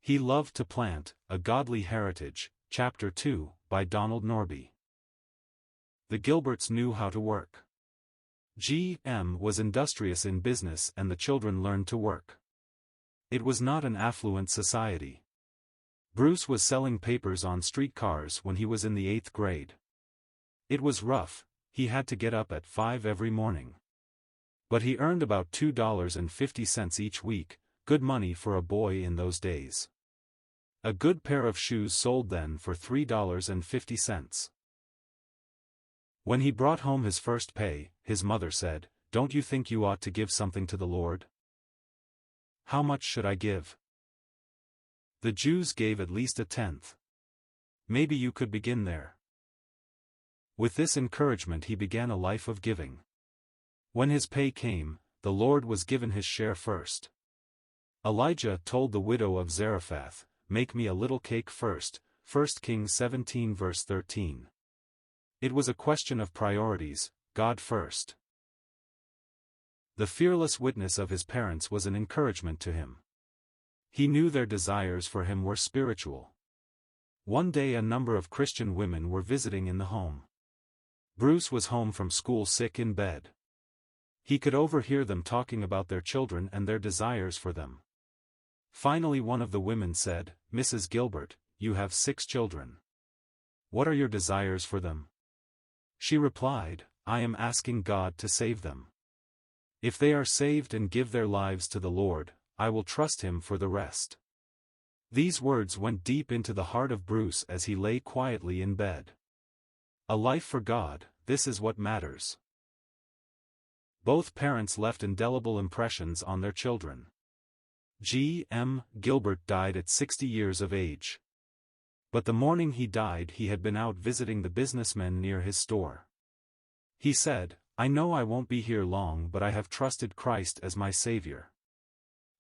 He Loved to Plant, A Godly Heritage, Chapter 2, by Donald Norbie. The Gilberts knew how to work. G.M. was industrious in business and the children learned to work. It was not an affluent society. Bruce was selling papers on streetcars when he was in the 8th grade. It was rough, he had to get up at 5 every morning. But he earned about $2.50 each week, good money for a boy in those days. A good pair of shoes sold then for $3.50. When he brought home his first pay, his mother said, "Don't you think you ought to give something to the Lord?" "How much should I give?" "The Jews gave at least a tenth. Maybe you could begin there." With this encouragement he began a life of giving. When his pay came, the Lord was given his share first. Elijah told the widow of Zarephath, "Make me a little cake first," 1 Kings 17 verse 13. It was a question of priorities, God first. The fearless witness of his parents was an encouragement to him. He knew their desires for him were spiritual. One day a number of Christian women were visiting in the home. Bruce was home from school sick in bed. He could overhear them talking about their children and their desires for them. Finally one of the women said, "Mrs. Gilbert, you have 6 children. What are your desires for them?" She replied, "I am asking God to save them. If they are saved and give their lives to the Lord, I will trust Him for the rest." These words went deep into the heart of Bruce as he lay quietly in bed. A life for God, this is what matters. Both parents left indelible impressions on their children. G.M. Gilbert died at 60 years of age. But the morning he died he had been out visiting the businessmen near his store. He said, "I know I won't be here long, but I have trusted Christ as my Savior.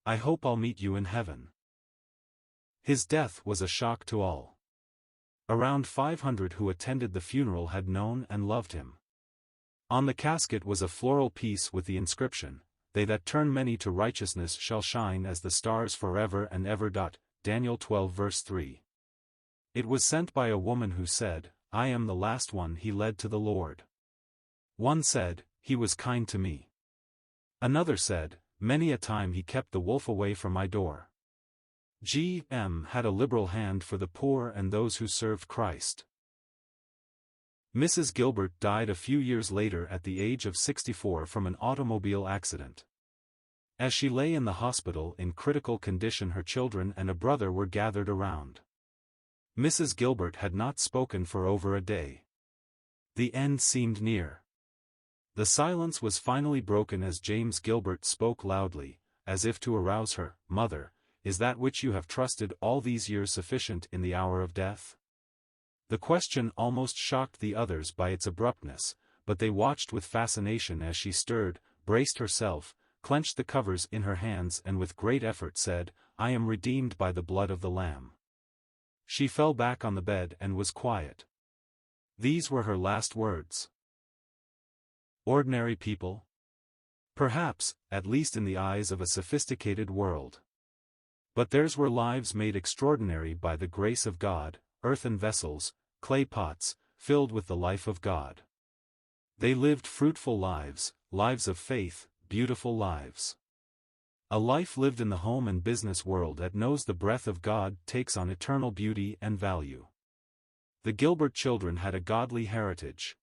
I hope I'll meet you in heaven." His death was a shock to all. Around 500 who attended the funeral had known and loved him. On the casket was a floral piece with the inscription, "They that turn many to righteousness shall shine as the stars forever and ever." Daniel 12 verse 3. It was sent by a woman who said, "I am the last one he led to the Lord." One said, "He was kind to me." Another said, "Many a time he kept the wolf away from my door." G.M. had a liberal hand for the poor and those who served Christ. Mrs. Gilbert died a few years later at the age of 64 from an automobile accident. As she lay in the hospital in critical condition, her children and a brother were gathered around. Mrs. Gilbert had not spoken for over a day. The end seemed near. The silence was finally broken as James Gilbert spoke loudly, as if to arouse her. "Mother, is that which you have trusted all these years sufficient in the hour of death?" The question almost shocked the others by its abruptness, but they watched with fascination as she stirred, braced herself, clenched the covers in her hands and with great effort said, "I am redeemed by the blood of the Lamb." She fell back on the bed and was quiet. These were her last words. Ordinary people? Perhaps, at least in the eyes of a sophisticated world. But theirs were lives made extraordinary by the grace of God, earthen vessels, clay pots, filled with the life of God. They lived fruitful lives, lives of faith, beautiful lives. A life lived in the home and business world that knows the breath of God takes on eternal beauty and value. The Gilbert children had a godly heritage.